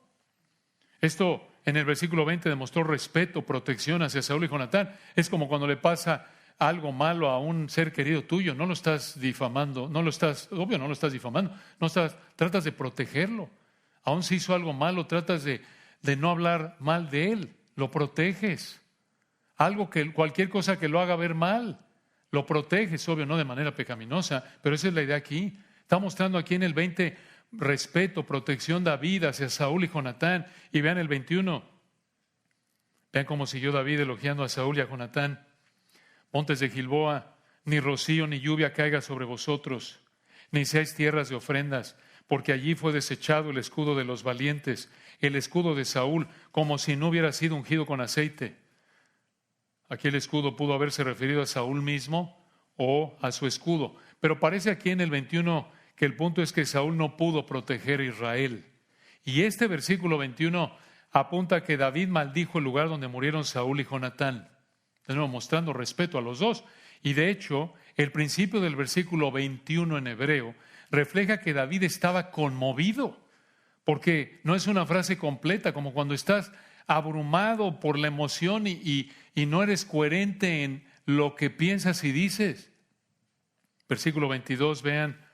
Esto en el versículo 20 demostró respeto, protección hacia Saúl y Jonatán. Es como cuando le pasa algo malo a un ser querido tuyo. No lo estás difamando, no lo estás difamando. Tratas de protegerlo. Aún si hizo algo malo, tratas de no hablar mal de él. Lo proteges. Cualquier cosa que lo haga ver mal, lo proteges, obvio, no de manera pecaminosa, pero esa es la idea aquí. Está mostrando aquí en el 20 respeto, protección David hacia Saúl y Jonatán. Y vean el 21. Vean cómo siguió David elogiando a Saúl y a Jonatán. Montes de Gilboa, ni rocío ni lluvia caiga sobre vosotros, ni seáis tierras de ofrendas, porque allí fue desechado el escudo de los valientes, el escudo de Saúl, como si no hubiera sido ungido con aceite. Aquí el escudo pudo haberse referido a Saúl mismo o a su escudo. Pero parece aquí en el 21 que el punto es que Saúl no pudo proteger a Israel. Y este versículo 21 apunta a que David maldijo el lugar donde murieron Saúl y Jonatán. De nuevo, mostrando respeto a los dos. Y de hecho, el principio del versículo 21 en hebreo refleja que David estaba conmovido. Porque no es una frase completa, como cuando estás abrumado por la emoción y no eres coherente en lo que piensas y dices. Versículo 22, vean,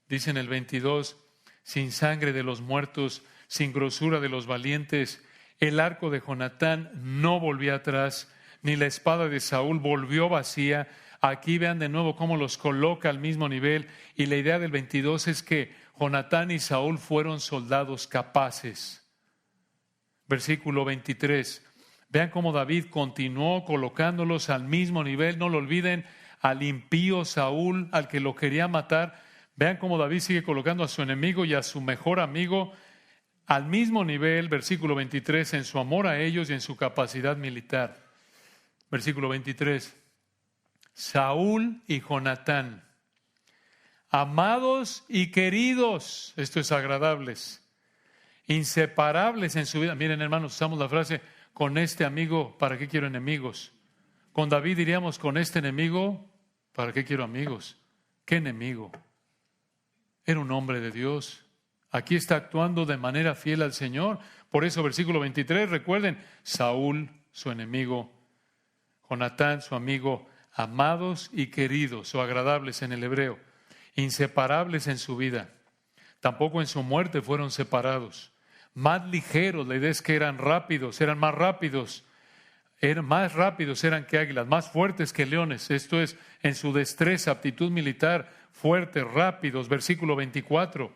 dice en el 22, sin sangre de los muertos, sin grosura de los valientes, el arco de Jonatán no volvió atrás, ni la espada de Saúl volvió vacía. Aquí vean de nuevo cómo los coloca al mismo nivel, y la idea del 22 es que Jonatán y Saúl fueron soldados capaces. Versículo 23. Vean cómo David continuó colocándolos al mismo nivel. No lo olviden, al impío Saúl, al que lo quería matar. Vean cómo David sigue colocando a su enemigo y a su mejor amigo al mismo nivel, versículo 23, en su amor a ellos y en su capacidad militar. Versículo 23. Saúl y Jonatán, amados y queridos, esto es agradables, inseparables en su vida. Miren, hermanos, usamos la frase, con este amigo, ¿para qué quiero enemigos? Con David diríamos, con este enemigo, ¿para qué quiero amigos? ¿Qué enemigo? Era un hombre de Dios. Aquí está actuando de manera fiel al Señor. Por eso, versículo 23, recuerden, Saúl, su enemigo, Jonatán, su amigo, amados y queridos, o agradables en el hebreo, inseparables en su vida. Tampoco en su muerte fueron separados. Más ligeros, la idea es que eran rápidos, eran más rápidos, eran que águilas, más fuertes que leones. Esto es, en su destreza, aptitud militar, fuertes, rápidos. Versículo 24.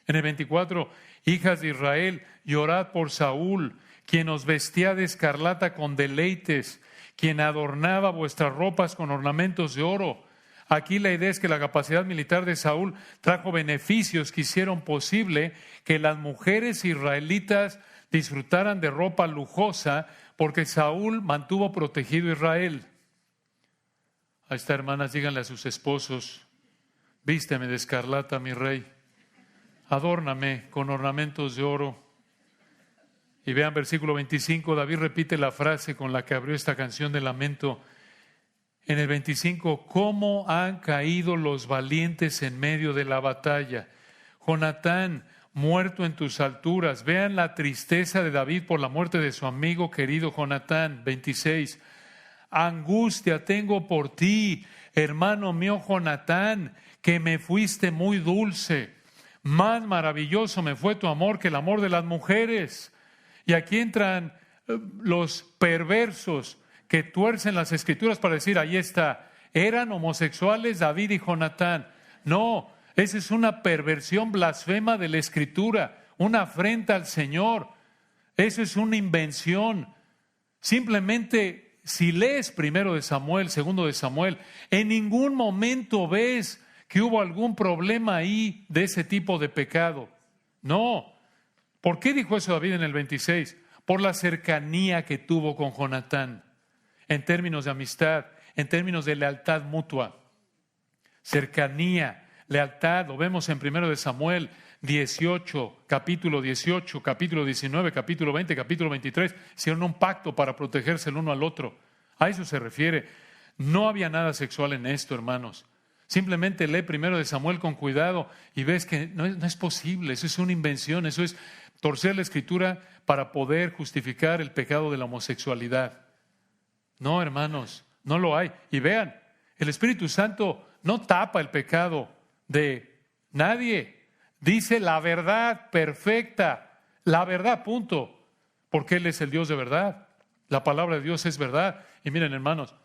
En el 24, hijas de Israel, llorad por Saúl, quien os vestía de escarlata con deleites, quien adornaba vuestras ropas con ornamentos de oro. Aquí la idea es que la capacidad militar de Saúl trajo beneficios que hicieron posible que las mujeres israelitas disfrutaran de ropa lujosa porque Saúl mantuvo protegido a Israel. Ahí está, hermanas, díganle a sus esposos: vísteme de escarlata, mi rey, adórname con ornamentos de oro. Y vean versículo 25, David repite la frase con la que abrió esta canción de lamento. En el 25, ¿cómo han caído los valientes en medio de la batalla? Jonatán, muerto en tus alturas. Vean la tristeza de David por la muerte de su amigo querido Jonatán. 26, angustia tengo por ti, hermano mío Jonatán, que me fuiste muy dulce. Más maravilloso me fue tu amor que el amor de las mujeres. Y aquí entran los perversos que tuercen las escrituras para decir, ahí está, eran homosexuales David y Jonatán. No, esa es una perversión blasfema de la escritura, una afrenta al Señor. Eso es una invención. Simplemente, si lees 1 de Samuel, 2 de Samuel, en ningún momento ves que hubo algún problema ahí de ese tipo de pecado. No. ¿Por qué dijo eso David en el 26? Por la cercanía que tuvo con Jonatán, en términos de amistad, en términos de lealtad mutua. Cercanía, lealtad, lo vemos en 1 de Samuel 18, capítulo 18, capítulo 19, capítulo 20, capítulo 23. Hicieron un pacto para protegerse el uno al otro. A eso se refiere. No había nada sexual en esto, hermanos. Simplemente lee 1 de Samuel con cuidado y ves que no es posible. Eso es una invención, eso es torcer la escritura para poder justificar el pecado de la homosexualidad. No, hermanos, no lo hay. Y vean, el Espíritu Santo no tapa el pecado de nadie. Dice la verdad perfecta, la verdad, punto. Porque Él es el Dios de verdad. La palabra de Dios es verdad. Y miren, hermanos,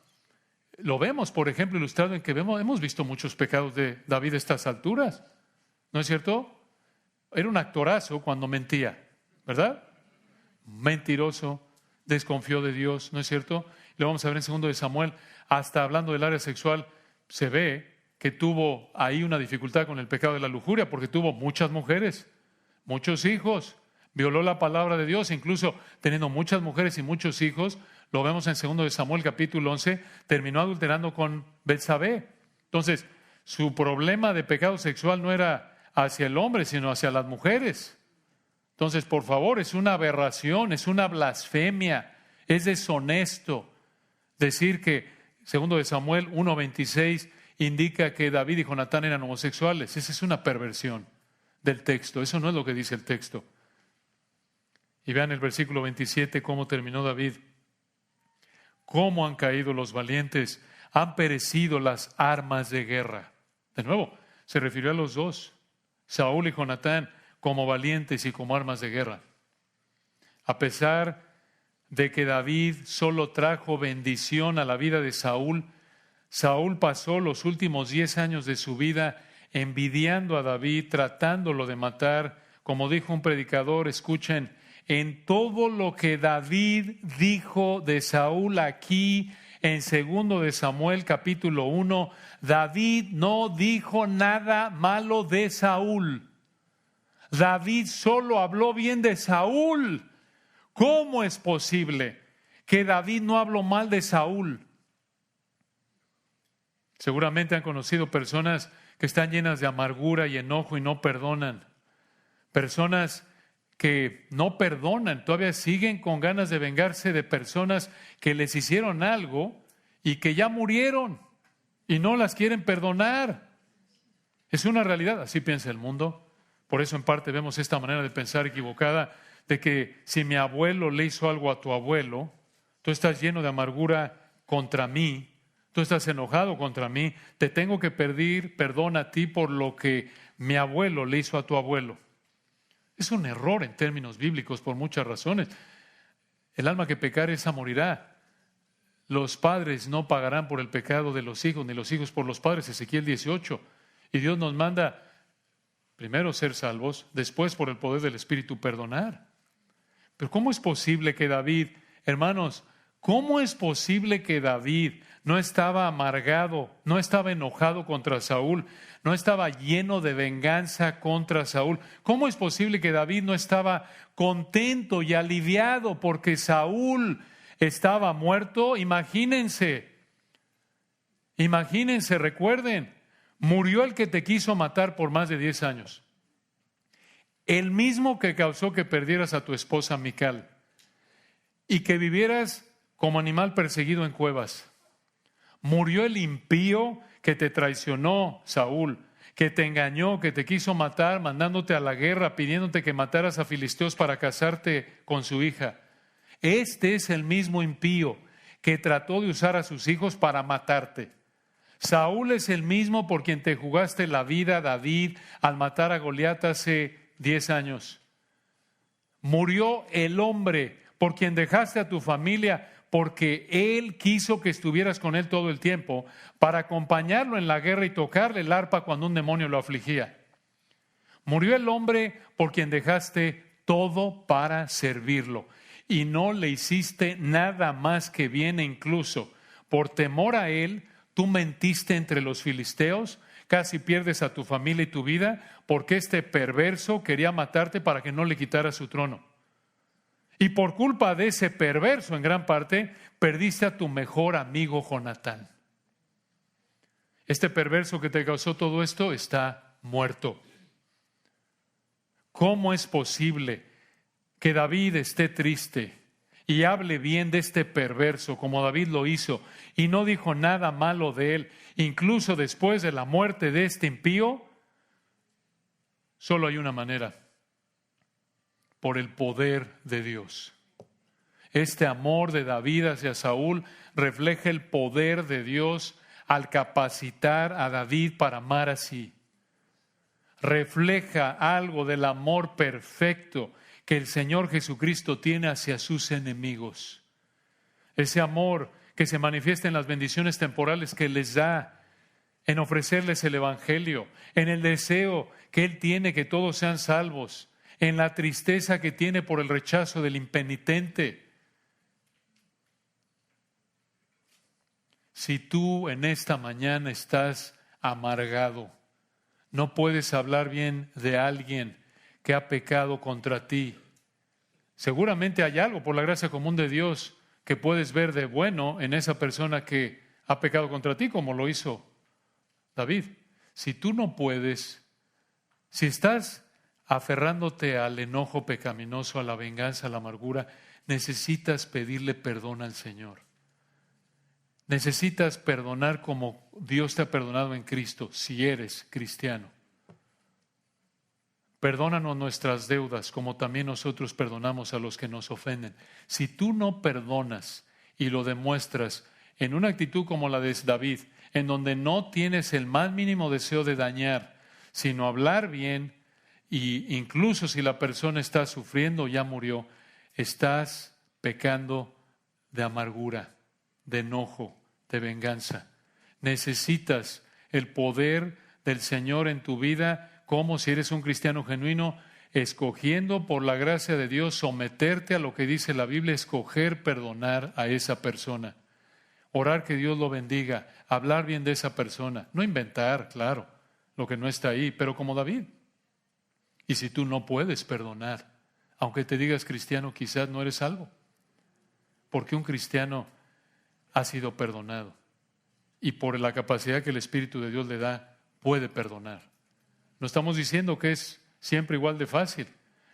lo vemos, por ejemplo, ilustrado en que hemos visto muchos pecados de David a estas alturas. ¿No es cierto? Era un actorazo cuando mentía, ¿verdad? Mentiroso, desconfió de Dios, ¿no es cierto? Lo vamos a ver en 2 de Samuel, hasta hablando del área sexual, se ve que tuvo ahí una dificultad con el pecado de la lujuria, porque tuvo muchas mujeres, muchos hijos, violó la palabra de Dios, incluso teniendo muchas mujeres y muchos hijos, lo vemos en 2 de Samuel capítulo 11, terminó adulterando con Betsabé. Entonces, su problema de pecado sexual no era hacia el hombre, sino hacia las mujeres. Entonces, por favor, es una aberración, es una blasfemia, es deshonesto decir que 2 de Samuel 1:26 indica que David y Jonatán eran homosexuales. Esa es una perversión del texto, eso no es lo que dice el texto. Y vean el versículo 27, cómo terminó David. Cómo han caído los valientes, han perecido las armas de guerra. De nuevo, se refirió a los dos, Saúl y Jonatán, como valientes y como armas de guerra. A pesar de que David solo trajo bendición a la vida de Saúl, Saúl pasó los últimos 10 años de su vida envidiando a David, tratándolo de matar. Como dijo un predicador, escuchen, en todo lo que David dijo de Saúl aquí en 2 de Samuel capítulo 1, David no dijo nada malo de Saúl. David solo habló bien de Saúl. ¿Cómo es posible que David no habló mal de Saúl? Seguramente han conocido personas que están llenas de amargura y enojo y no perdonan. Personas que no perdonan, todavía siguen con ganas de vengarse de personas que les hicieron algo y que ya murieron y no las quieren perdonar. Es una realidad, así piensa el mundo. Por eso en parte vemos esta manera de pensar equivocada de que si mi abuelo le hizo algo a tu abuelo, tú estás lleno de amargura contra mí, tú estás enojado contra mí, te tengo que pedir perdón a ti por lo que mi abuelo le hizo a tu abuelo. Es un error en términos bíblicos por muchas razones. El alma que pecare esa morirá. Los padres no pagarán por el pecado de los hijos, ni los hijos por los padres, Ezequiel 18. Y Dios nos manda primero ser salvos, después por el poder del Espíritu perdonar. Pero ¿cómo es posible que David, hermanos, ¿Cómo es posible que David no estaba amargado, no estaba enojado contra Saúl, no estaba lleno de venganza contra Saúl? ¿Cómo es posible que David no estaba contento y aliviado porque Saúl estaba muerto? Imagínense, recuerden, murió el que te quiso matar por más de 10 años. El mismo que causó que perdieras a tu esposa Mical y que vivieras como animal perseguido en cuevas. Murió el impío que te traicionó, Saúl, que te engañó, que te quiso matar, mandándote a la guerra, pidiéndote que mataras a filisteos para casarte con su hija. Este es el mismo impío que trató de usar a sus hijos para matarte. Saúl es el mismo por quien te jugaste la vida, David, al matar a Goliat hace 10 años. Murió el hombre por quien dejaste a tu familia, porque él quiso que estuvieras con él todo el tiempo para acompañarlo en la guerra y tocarle el arpa cuando un demonio lo afligía. Murió el hombre por quien dejaste todo para servirlo y no le hiciste nada más que bien, e incluso por temor a él, tú mentiste entre los filisteos, casi pierdes a tu familia y tu vida porque este perverso quería matarte para que no le quitara su trono. Y por culpa de ese perverso, en gran parte, perdiste a tu mejor amigo Jonatán. Este perverso que te causó todo esto está muerto. ¿Cómo es posible que David esté triste y hable bien de este perverso como David lo hizo y no dijo nada malo de él, incluso después de la muerte de este impío? Solo hay una manera: por el poder de Dios. Este amor de David hacia Saúl refleja el poder de Dios al capacitar a David para amar así. Refleja algo del amor perfecto que el Señor Jesucristo tiene hacia sus enemigos. Ese amor que se manifiesta en las bendiciones temporales que les da, en ofrecerles el Evangelio, en el deseo que Él tiene que todos sean salvos, en la tristeza que tiene por el rechazo del impenitente. Si tú en esta mañana estás amargado, no puedes hablar bien de alguien que ha pecado contra ti. Seguramente hay algo por la gracia común de Dios que puedes ver de bueno en esa persona que ha pecado contra ti, como lo hizo David. Si tú no puedes, si estás aferrándote al enojo pecaminoso, a la venganza, a la amargura, necesitas pedirle perdón al Señor. Necesitas perdonar como Dios te ha perdonado en Cristo, si eres cristiano. Perdónanos nuestras deudas, como también nosotros perdonamos a los que nos ofenden. Si tú no perdonas y lo demuestras en una actitud como la de David, en donde no tienes el más mínimo deseo de dañar, sino hablar bien, y incluso si la persona está sufriendo o ya murió, estás pecando de amargura, de enojo, de venganza. Necesitas el poder del Señor en tu vida, como si eres un cristiano genuino, escogiendo por la gracia de Dios someterte a lo que dice la Biblia, escoger perdonar a esa persona, orar que Dios lo bendiga, hablar bien de esa persona, no inventar, claro, lo que no está ahí, pero como David. Y si tú no puedes perdonar, aunque te digas cristiano, quizás no eres salvo, porque un cristiano ha sido perdonado y por la capacidad que el Espíritu de Dios le da, puede perdonar. No estamos diciendo que es siempre igual de fácil,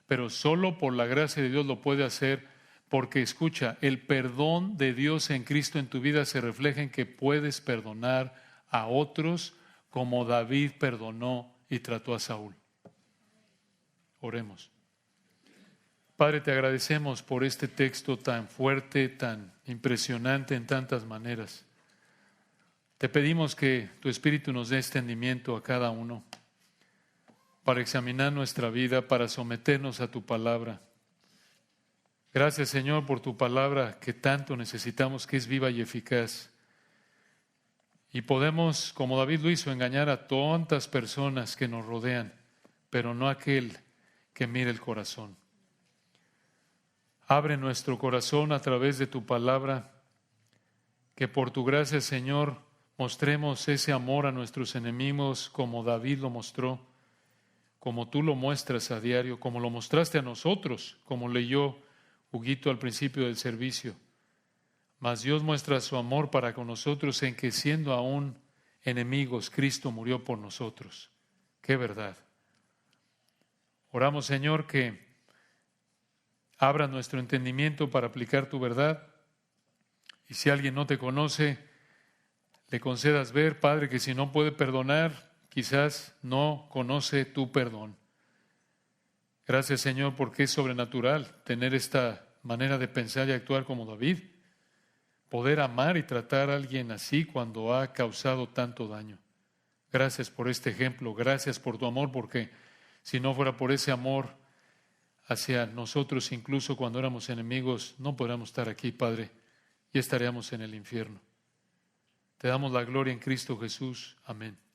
pero solo por la gracia de Dios lo puede hacer, porque escucha, el perdón de Dios en Cristo en tu vida se refleja en que puedes perdonar a otros como David perdonó y trató a Saúl. Oremos. Padre, te agradecemos por este texto tan fuerte, tan impresionante en tantas maneras. Te pedimos que tu Espíritu nos dé entendimiento a cada uno para examinar nuestra vida, para someternos a tu palabra. Gracias, Señor, por tu palabra que tanto necesitamos, que es viva y eficaz. Y podemos, como David lo hizo, engañar a tantas personas que nos rodean, pero no a aquel que mire el corazón. Abre nuestro corazón a través de tu palabra que por tu gracia, Señor, mostremos ese amor a nuestros enemigos como David lo mostró, como tú lo muestras a diario, como lo mostraste a nosotros, como leyó Huguito al principio del servicio. Mas Dios muestra su amor para con nosotros en que siendo aún enemigos, Cristo murió por nosotros. ¡Qué verdad! Oramos, Señor, que abra nuestro entendimiento para aplicar tu verdad. Y si alguien no te conoce, le concedas ver, Padre, que si no puede perdonar, quizás no conoce tu perdón. Gracias, Señor, porque es sobrenatural tener esta manera de pensar y actuar como David. Poder amar y tratar a alguien así cuando ha causado tanto daño. Gracias por este ejemplo, gracias por tu amor, porque si no fuera por ese amor hacia nosotros, incluso cuando éramos enemigos, no podríamos estar aquí, Padre, y estaríamos en el infierno. Te damos la gloria en Cristo Jesús. Amén.